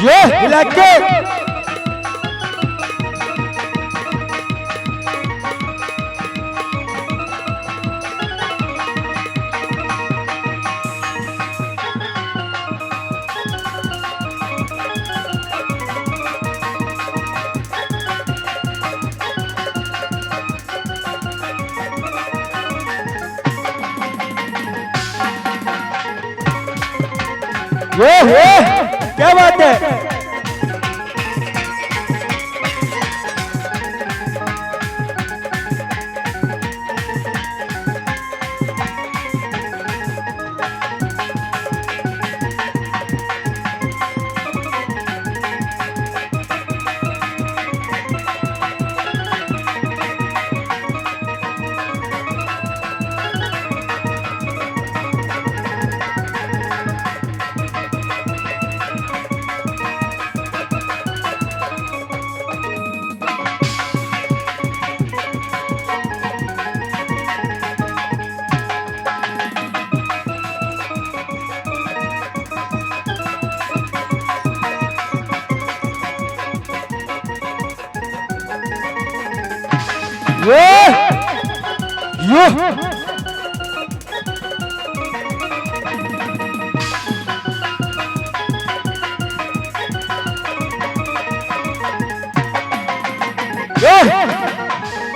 ये इलाके ये क्या बात है। ये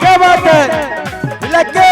क्या बात है इलाके।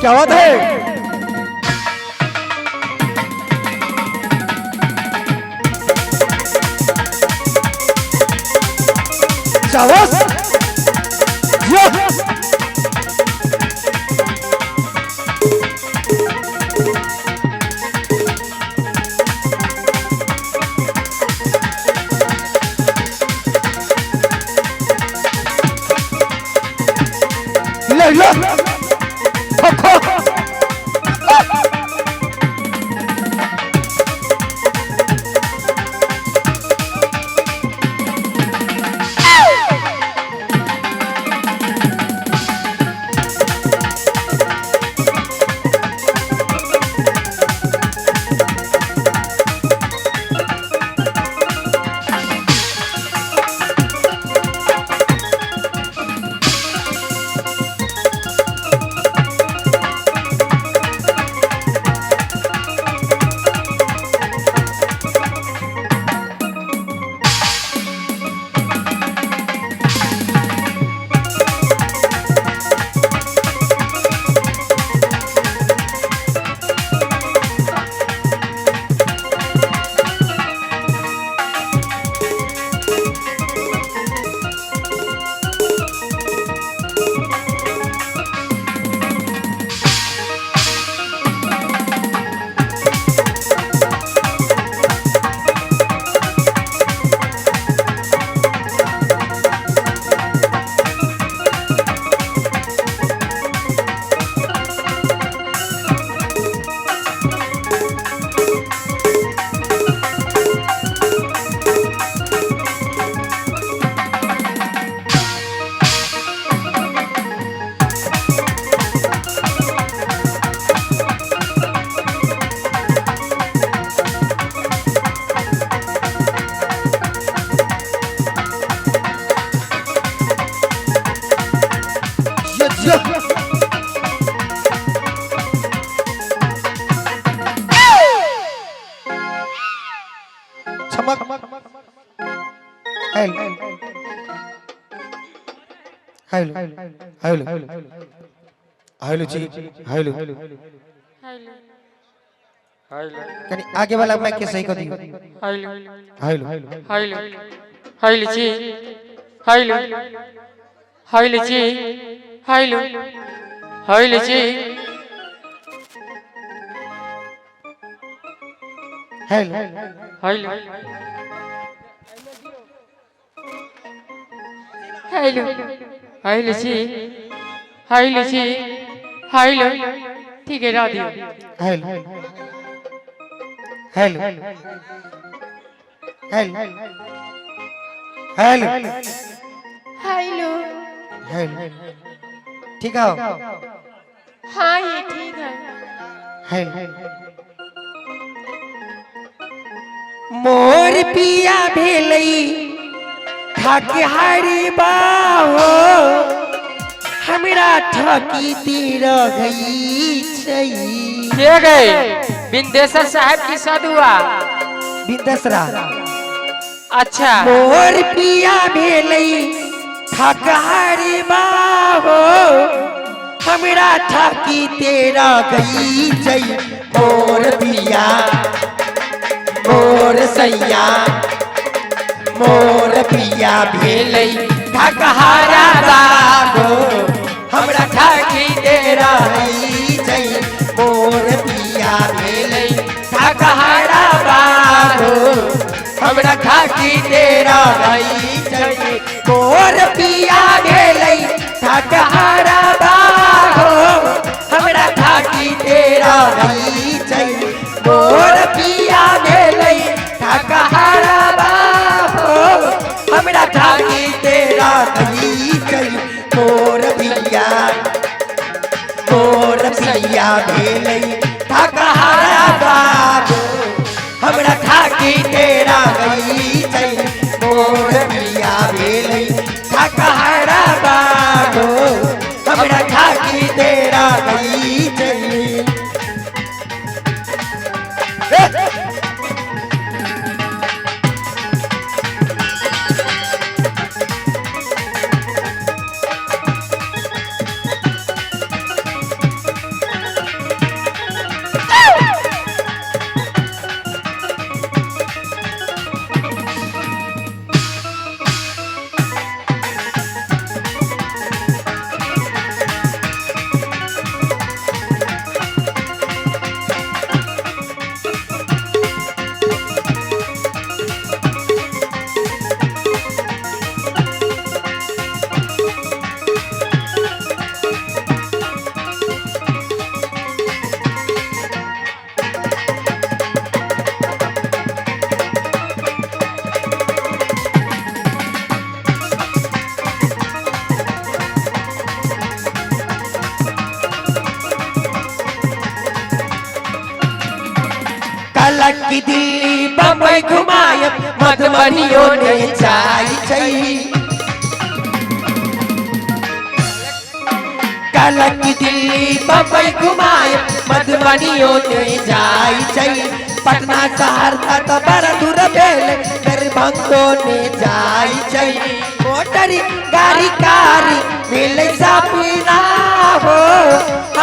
क्या बात है। शाबाश ले ले हेलो हेलो हेलो जी हेलो कहीं आगे वाला माइक के सही कर दियो हेलो हेलो हेलो हेलो जी हेलो हेलो जी हेलो हेलो जी हेलो हेलो हेलो हेलो जी हेलो जी हेलो ठीक है Radhiya hello hello hello hello hello hello ठीक है हाँ ये ठीक है हेलो मोर पिया भेलई ठाकहारी बाहो हमरा ठकी तीर गई छई के गए बिंदेश्वर साहब की सदुआ बिंदसरा अच्छा मोर पिया भेलई ठाकहारी बाहो हमरा ठकी तेरा गई छई मोर पिया मोर सैया मोर पिया भेलई ठाकहारा बाहो हमरा ठाकी तेरा गई छई मोर पिया भेलई ठाकहारा बाहो हमरा ठाकी तेरा गई छई मोर पिया भेलई ठाकहारा बाहो हमरा ठाकी तेरा गई छई मोर पिया भेलई ठाकहारा बाहो हमरा ठाकी तेरा गई छई मोर पिया भेलई ठाकहारा बाहो हमरा ठाकी तेरा गई छई मोर पिया भेलई ठाकहारा बाहो हमरा ठाकी तेरा गई छई कलक दिल्ली बम्बई घुमाय मधुबनियों ने जाई छई कलक दिल्ली बम्बई घुमाय मधुबनियों ने जाई छई पटना शहर तक बड़ दूर भेल दरभंगो ने जाई छई मोटर गाड़ी कारी भेल सपना हो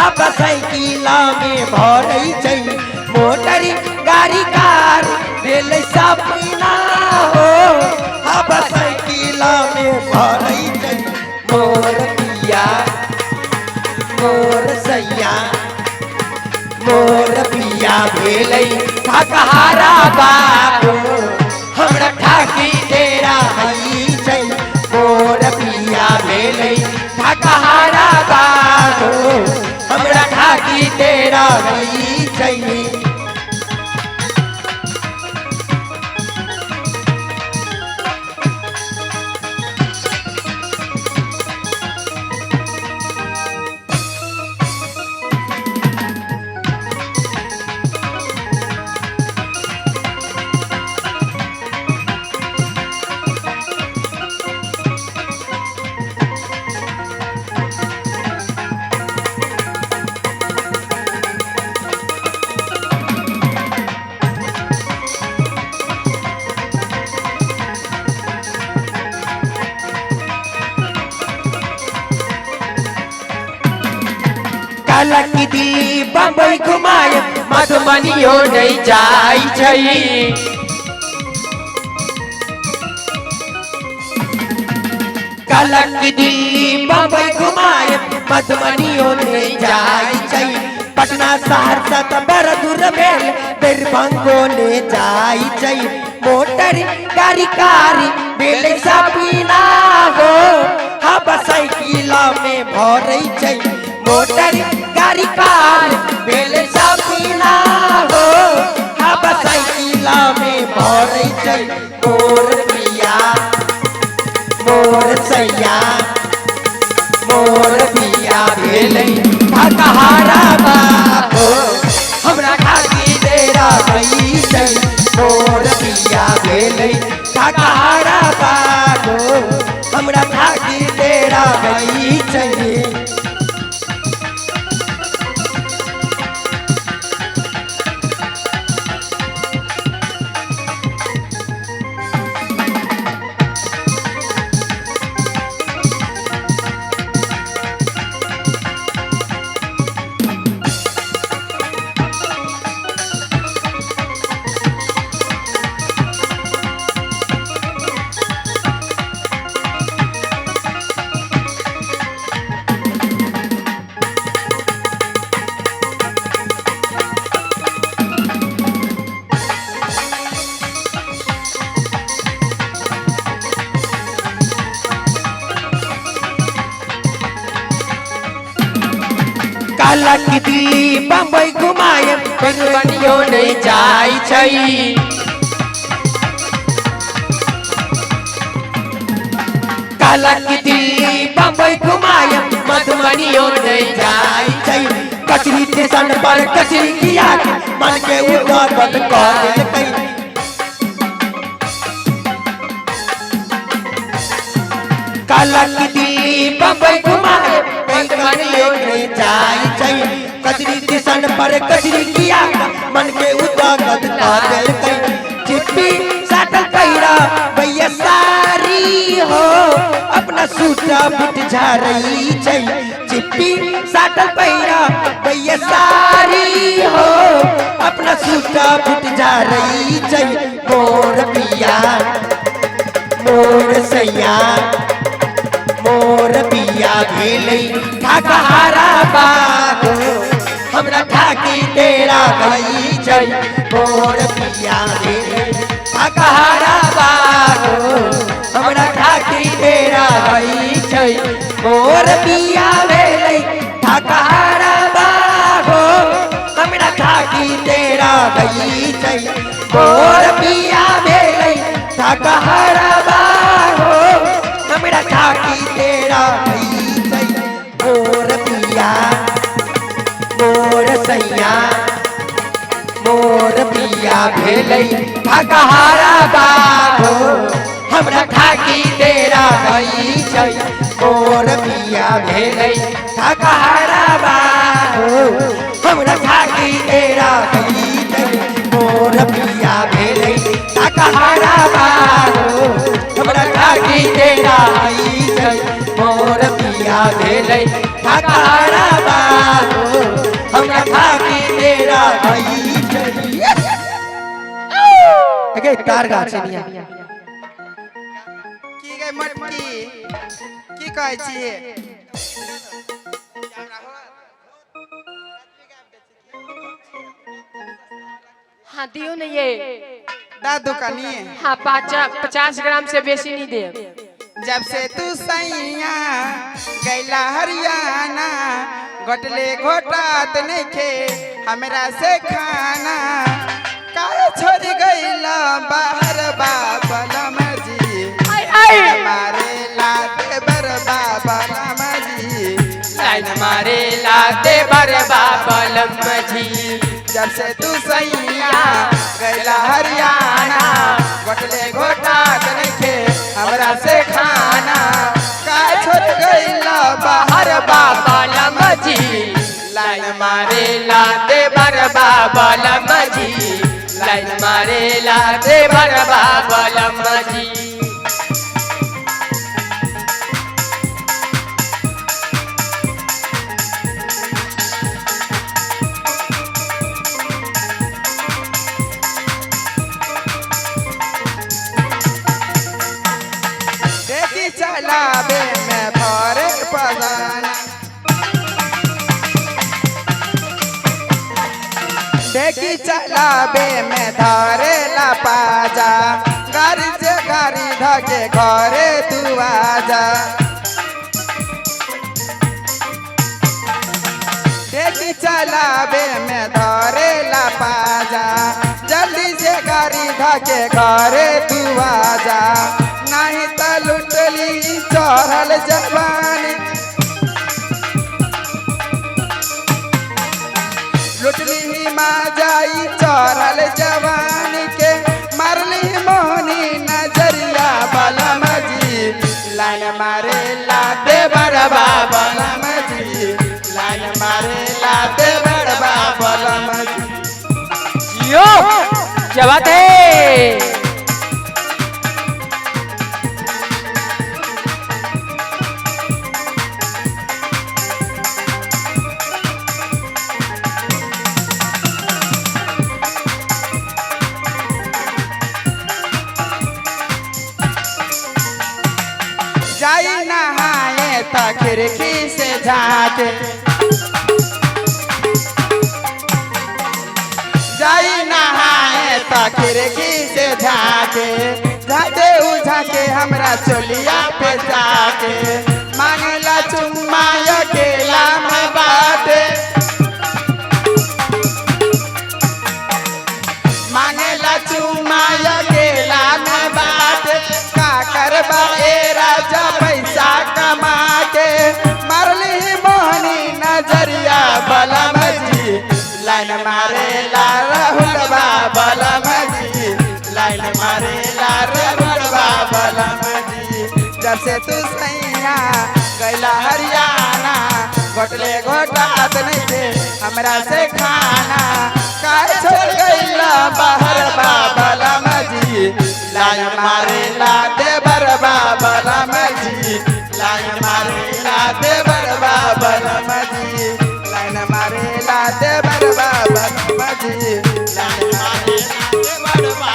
अब साइकिल में भरई छई मोटर गाड़ी कार भेल सपना हो अब साइकिल में भरई छई मोर पिया मोर सैया मोर पिया भेलई ठाकहारा बाहो हमरा ठाकी तेरा गई छई मोर पिया भेलई ठाकहारा बाहो हमरा ठाकी तेरा गई छई काला की दिल्ली बम्बई घुमाए मधुबनियो नहीं जाई छई। काला की दिल्ली बम्बई घुमाए मधुबनियो नहीं जाई छई। पटना सहरसा त बड़ा दूर भेल दरभंगो ले जाई छई। मोटर गाड़ी कारी बेले सपीना हो हब साइकिल में भरई छई। मोटर गाड़ी कार बेले सपीना हो हब साइकिल में भरई छई। मोर पिया मोर सैया मोर पिया भेलै ठकहारा बा हो हमरा खाती डेरा भई छई। मोर पिया भेलै ठकहारा बा हो हमरा खाती डेरा भई छई। काला की दिल्ली बम्बई घुमाए मधुबनियो नहीं जाई छई। काला की दिल्ली बम्बई घुमाए मधुबनियो नहीं जाई छई। कचरी स्टेशन पर कचरी किया मन के उदागत कर देलकै। काला की दिल्ली बम्बई घुमाए मधुबनियो नहीं जाई छई। कचरी स्टेशन पर कचरी किया मन के उदागत कर देलकै। चिप्पी साटल पैरा भैया सारी हो अपना सूटा बुट झारई छई। चिप्पी साटल पैरा भैया सारी हो अपना सूटा बुट झारई छई। मोर पिया मोर सैया मोर पिया भेलै ठकहारा बा हो हमरा ठाकी डेरा भई छई। मोर पिया भेलै ठकहारा बा हो हमरा ठाकी डेरा भई छई। मोर पिया भेलै ठकहारा बा हो हमरा ठाकी डेरा भई छई। मोर पिया भेलै ठकहारा बा हो हमरा ठाकी डेरा भई छई। मोर पिया मोर सैया मोर पिया भेलै ठकहारा बा हो हमरा ठाकी डेरा भई छई। मोर पिया भेलै ठकहारा बा हो हमरा ठाकी डेरा भई छई। मोर पिया भेलै ठकहारा बा हो हमरा ठाकी डेरा भई छई। मोर पिया भेलै ठकहारा बा हो हमरा ठाकी डेरा भई छई। एके तार गाछ निया की गई मटकी की कहै छी? हाँ दियो न ये। दा दुकानी हाँ 50 ग्राम से बेसी नहीं दे। जब से तू सैया गैला हरियाणा घोटले घोटात नहीं खे हमरा से खाना काहे छोड़ गैला बाहर बाबलम जी। मारे लाते बर बाबलम जी लाइन मारे लाते बर बाबलम जी। जब से तू सैया गैला हरियाणा घोटले घोटात नहीं खे हमरा से खाना काहे छोड़ गैला बाहर बाबलम जी लाइन मारे लाते बर बाबलम जी। लाइन मारे लाते बर बाबलम जी। देखी चलावे में धरे ला पाजा गाड़ी से गाड़ी धके घरे तू आजा देखी चलावे में धरे ला पाजा जल्दी से गाड़ी धके घरे तू आजा नहीं तो लुटली चढ़ल जवानी लुटली ही माँ जाई चढ़ल जवानी के मारली मोहनी नजरिया बलम जी लाइन मारे लाते बड़बा बलम जी लाइन मारे लाते बड़बा बलम जी यो क्या बात है। जाई नहाए तो खिड़की से झाके जाई नहाए तो खिड़की से झाके झाके उझाके हमरा चोलिया पे जाके मांगला चुम्मा अकेला में बाटे मांगला चुम्मा अकेला में बाटे का करबा ए राजा पैसा कमा के मारली मोहनी नजरिया बलम जी लाइन मारे ला राहुल बलम जी लाइन मारे ला राहुल बलम जी जब से तू सैया गैला हरियाणा घोटले घोटात नहीं थे हमरा से खाना का छोड़ गैला बाहर बलम जी लाइन मारे ला दे बरबा बलम जी लाइन मारे ला दे बरबा बलम जी लाइन मारे ला दे बरबा बलम जी लाइन मारे ला दे बरबा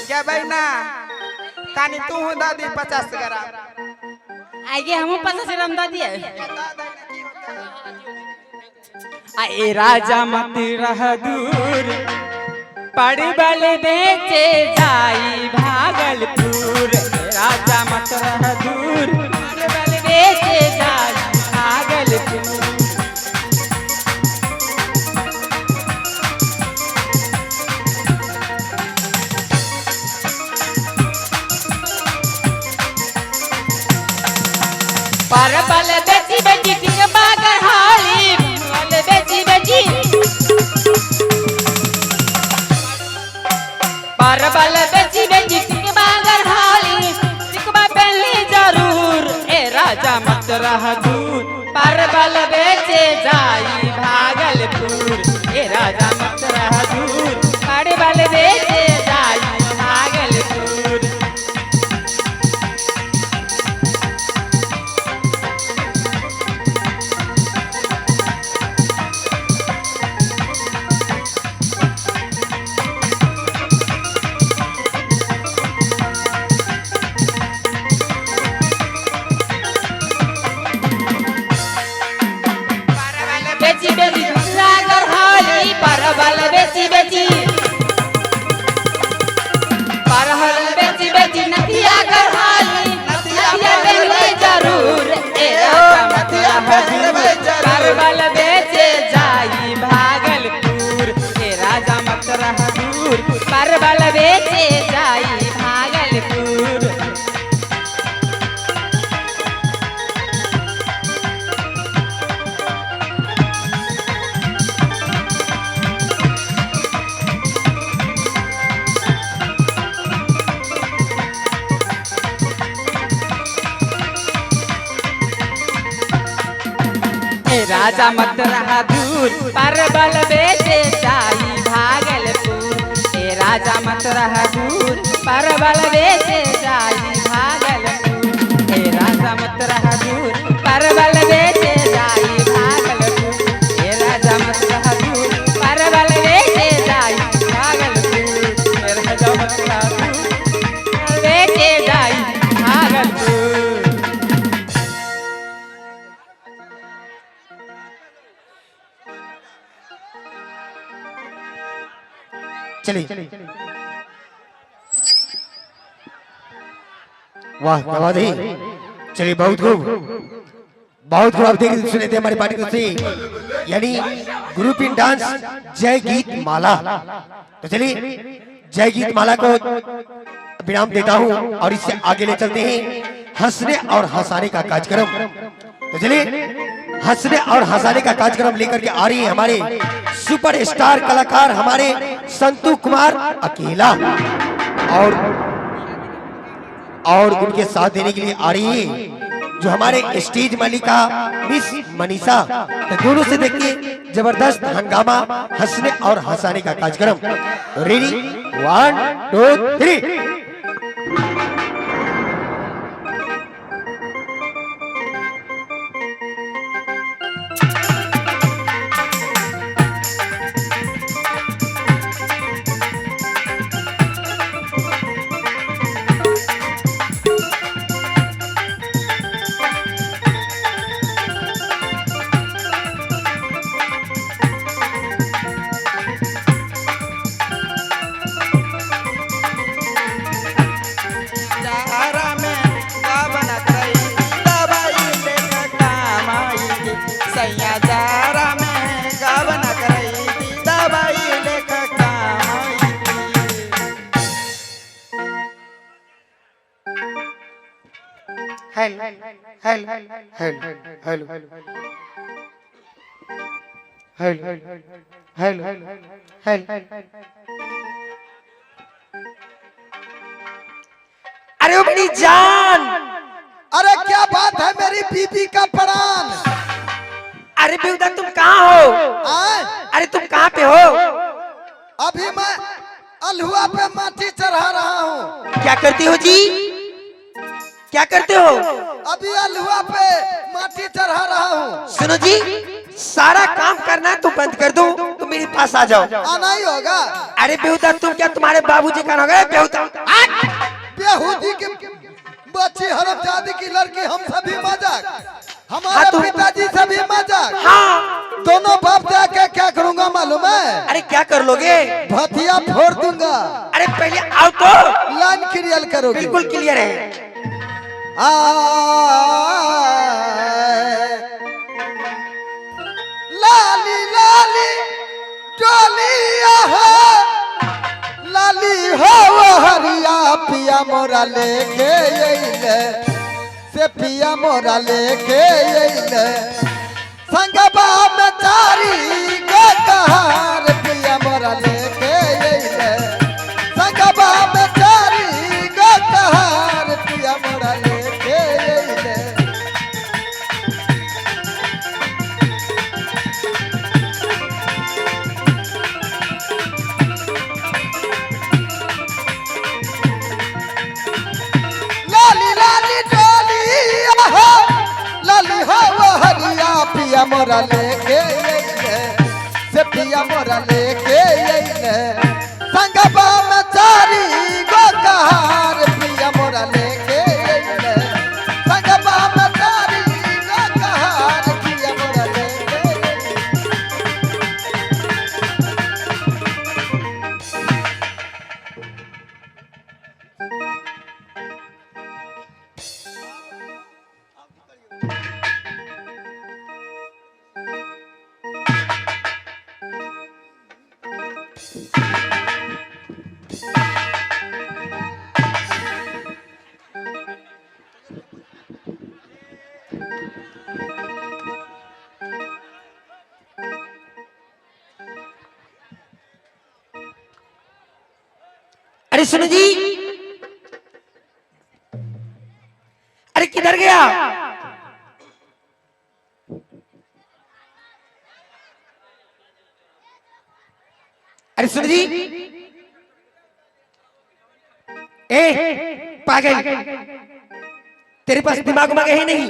क्या बहना तानी तू हो दादी 50 ग्राम आगे हम 50 ग्राम दादी है आए राजा मत रह दूर परवल बेचे जाई भागलपुर राजा मत रह दूर परवल बेचे जाई भागलपुर परवल बेची बेची टिक बागर हाली परवल बेची बेची परवल बेची बेची टिक बागर हाली टिकवा पहली जरूर ए राजा मत रह दूर परवल बेचे जाई भागलपुर ए राजा मत रह दूर परवल बेचे जाई भागलपुर बेची बेची सागर हाली परवल बेची बेची परवल बेची बेची नथिया कर हाली नथिया पहनले जरूर ए नथिया पहनले जरूर परवल बेचे जाई भागलपुर ए राजा मत रह दूर परवल बेचे जाई भागलपुर राजा मत रहा दूर परवल बेचे जाई भागलपुर ए राजा मत रहा दूर परवल बेचे जाई भागलपुर ए राजा मत रहा दूर परवल बेचे जाई भागलपुर ए राजा मत रहा दूर परवल बेचे जाई भागलपुर ए राजा मत रहा दूर बेचे जाई भागलपुर चलिए। वाह क्या बात है। चलिए बहुत खूब बहुत खूब। आप देख सुने थे हमारी पार्टी की तरफ से यानी ग्रुप इन डांस जय गीत माला। तो चलिए जय गीत माला को विराम देता हूं और इससे आगे ले चलते हैं हंसने और हंसाने का कार्यक्रम। तो चलिए हंसने और हंसाने का कार्यक्रम लेकर के आ रही है हमारे सुपर स्टार कलाकार हमारे संतू कुमार अकेला और उनके साथ देने के लिए आ रही है जो हमारे स्टेज मालिका मिस मनीषा। तो दोनों से देखिए जबरदस्त हंगामा हंसने और हंसाने का कार्यक्रम। रेडी 1 2 3। अरे मेरी जान, अरे क्या बात है मेरी बीबी का प्राण। अरे बेहुदा तुम कहाँ हो? अरे तुम कहाँ पे हो? अभी मैं अलहुआ पे माटी चढ़ा रहा हूँ। क्या करती हो जी? क्या करते हो? अभी अलहुआ पे माटी चढ़ा रहा हूँ। सुनो जी, सारा काम करना तो बंद कर दो, तुम मेरे पास आ जाओ। आना ही होगा। अरे बेहुदा तुम क्या तुम्हारे बाबूजी का हो गए? बेहुदा बेहूदी की बच्ची हरमजादी की लड़की हम सभी मजाक, हमारे हाँ तो- पिताजी सभी मजाक। हाँ दोनों बाप जाके क्या करूंगा मालूम है? अरे क्या कर लोगे? भतिया फोड़ दूंगा। अरे पहले आओ तो। लाइन क्लियर करोगे? बिल्कुल क्लियर है। लाली लाली डोलिया हो, लाली हो वो हरिया पिया मोरा लेके अइले, से पिया मोरा लेके अइले, संगबा में तारी गो कहार पिया मोरा लेके अइले, संगबा में तारी गो कहार पिया मोरा लेके अइले। लाली लाली डोलिया हो, लाली हो वो हरिया पिया मोरा लेके अइले, से पिया मोरा लेके अइले, संगबा में चारी गो कहार पिया मोरा लेके अइले, संगबा में चारी गो कहार पिया मोरा लेके अइले। अरे सुनो जी, अरे किधर गया? अरे सुनो जी, ए पागल, तेरे पास दिमाग उमाग है नहीं?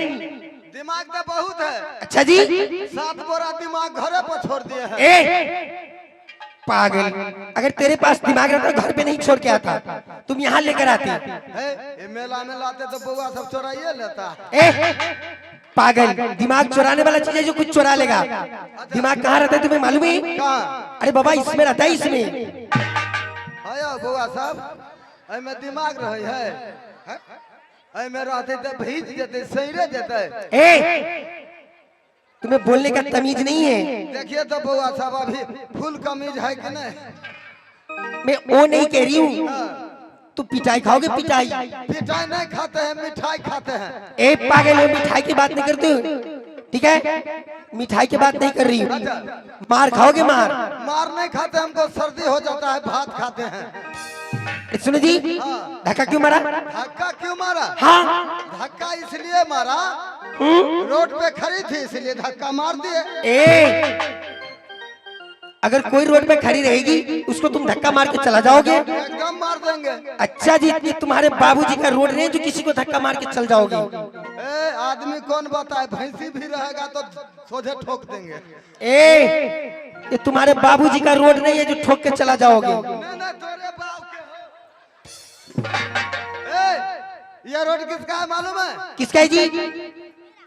दिमाग तो बहुत है। अच्छा जी, 7 बोरा दिमाग घरे पर छोड़ दिए हैं। ए पागल, अगर तेरे पास दिमाग रहता घर पे नहीं छोड़ के आता, तुम यहाँ लेकर आते। ये मेला में लाते तो बउआ सब चोराइए लेता। ए पागल, दिमाग चुराने वाला चीज है जो कुछ चुरा लेगा। दिमाग कहाँ रहता है तुम्हें मालूम है? कहाँ? अरे बाबा इसमें रहता है, इसमें आया बउआ साहब एमे दिमाग रहे है एमे रहते तो भीज जेते सैरे जेते। ए तुम्हें बोलने का तमीज नहीं है। देखिए तो बउआ साहब अभी फुल कमीज है कि नहीं? मैं वो नहीं कह रही हूँ, तू पिटाई खाओगे पिटाई। पिटाई नहीं खाते हैं, मिठाई खाते हैं। ए पागल हो, मिठाई की बात नहीं करते हो, ठीक है? मिठाई की बात नहीं कर रही हूँ, मार खाओगे मार। मार नहीं खाते, हमको सर्दी हो जाता है, भात खाते हैं। सुनो जी, धक्का क्यों मारा? धक्का क्यों मारा? हाँ धक्का इसलिए मारा, रोड पे खड़ी थी इसलिए धक्का मार दिए। ए अगर कोई रोड पे खड़ी रहेगी उसको तुम धक्का मार के चला जाओगे? एकदम मार देंगे। अच्छा जी, ये तुम्हारे बाबूजी का रोड नहीं जो किसी को धक्का मार के चल जाओगे? ए आदमी कौन बताए, भैंसी भी रहेगा तो सोझे ठोक देंगे। ए ये तुम्हारे बाबूजी का रोड नहीं है जो ठोक के चला जाओगे। नहीं तोरे बाप के। ए ये रोड किसका है मालूम है? किसका है जी?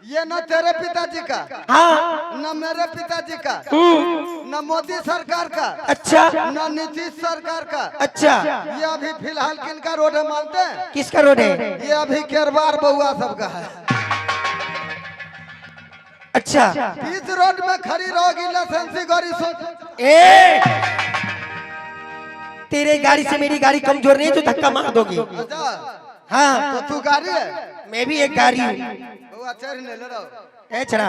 ये न तेरे पिताजी का, हाँ न मेरे पिताजी का, न मोदी सरकार का, अच्छा न नीतीश सरकार का। अच्छा, ये अभी फिलहाल किनका रोड है मानते हैं? किसका रोड है? ये अभी केरवार बउआ सबका है। अच्छा बीच रोड में खड़ी रहोगी लाइसेंसी गाड़ी सोच। ए तेरे गाड़ी से मेरी गाड़ी कमजोर नहीं है जो धक्का मार दोगी। अच्छा हाँ तो तू गाड़ी है, मैं भी एक गाड़ी हूँ। बउआ चढ़ ले लो। ए छड़ा,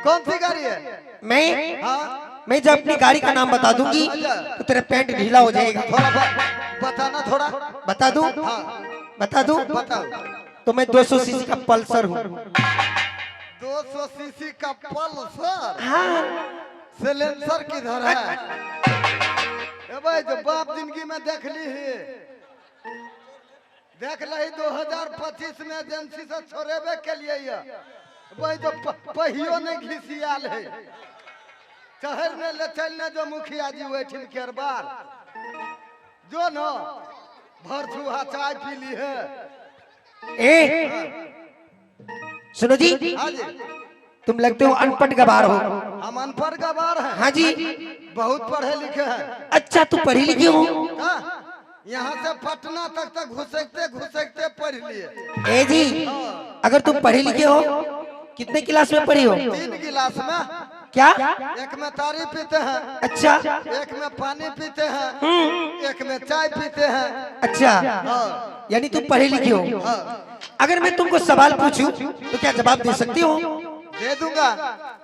कौन सी गाड़ी है? मैं जब अपनी गाड़ी का नाम बता दूंगी तो तेरा पैंट ढीला हो जाएगा। थोड़ा बताना, थोड़ा बता दूं? बता दूं? बताओ। तो मैं 200 सीसी का पल्सर हूँ। 200 सीसी का पल्सर? हाँ सिलेंसर किधर है? ए भाई जो बाप जिंदगी में देख ली है, देख ली 2025 में एजेंसी से छोड़ेबे के लिए ये भाई जो पहियो ने घिसियाल है शहर में ले चलने जो मुखिया जी बैठिन केरबार जो न भर छुहा चाय पी ली है। ए सुनो जी, हाँ जी, तुम लगते हो अनपढ़ गवार हो। हम अनपढ़ गवार हैं। हाँ जी, बहुत पढ़े लिखे हैं। अच्छा तू पढ़ी लिखी हो? यहाँ से पटना तक घुसकते घुसकते पढ़ लिए। ए जी, अगर तुम पढ़े लिखे हो, कितने क्लास में पढ़ी हो? 3 गिलास में। क्या? एक में तारी पीते हैं, अच्छा एक में पानी पीते हैं, एक में चाय पीते हैं। अच्छा, हाँ। यानी तुम पढ़े लिखे हो। हाँ। अगर मैं तुमको सवाल पूछूं तो क्या जवाब दे सकती हो? दे दूंगा।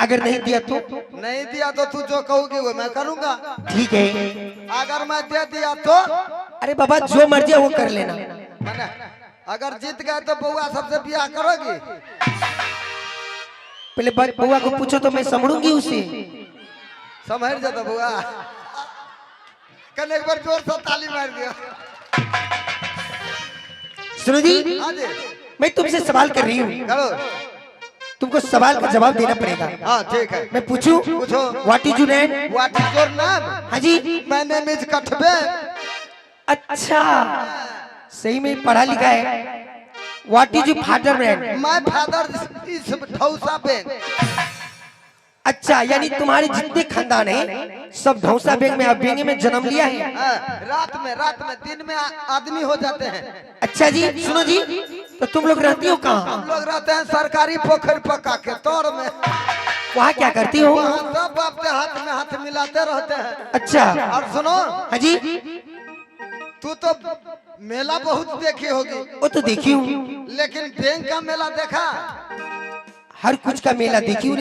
अगर नहीं दिया तो? नहीं दिया तो तू जो कहोगी वो मैं करूंगा। ठीक है। अगर मैं दे दिया तो? अरे बाबा जो मर्जी है वो कर लेना। मैंने अगर जीत गए तो बउआ सबसे ब्याह करोगी? पहले बउआ को पूछो तो मैं संभलूंगी उसे। समझ जाता बउआ। कल एक बार जोर से ताली मार दिया। सुनो जी, हाँ जी, मैं तुमसे सवाल कर रही हूँ, करो। तुमको सवाल का जवाब देना पड़ेगा। हाँ ठीक है। मैं पूछूं? पूछो। What is your name? What is your name? हाँ जी। माय नेम इज कठबे। अच्छा, सही में पढ़ा लिखा है। What is your father name? My father is ढौसा बेग। अच्छा, यानी तुम्हारे जितने खानदान है सब ढौसा बेग में बेंगे में जन्म लिया है। रात में दिन में आदमी हो जाते हैं। अच्छा जी, सुनो जी, तो तुम लोग रहती हो कहाँ? हम लोग रहते हैं सरकारी पोखर पका के तौर में। वहाँ क्या करती हो? वहाँ सब बाप के हाथ में हाथ मिलाते रहते हैं। अच्छा, और सुनो, हाँ जी, तू तो मेला बहुत देखी होगी। वो तो देखी हूँ, लेकिन बैंक का मेला देखा? हर कुछ का मेला देखी हूँ।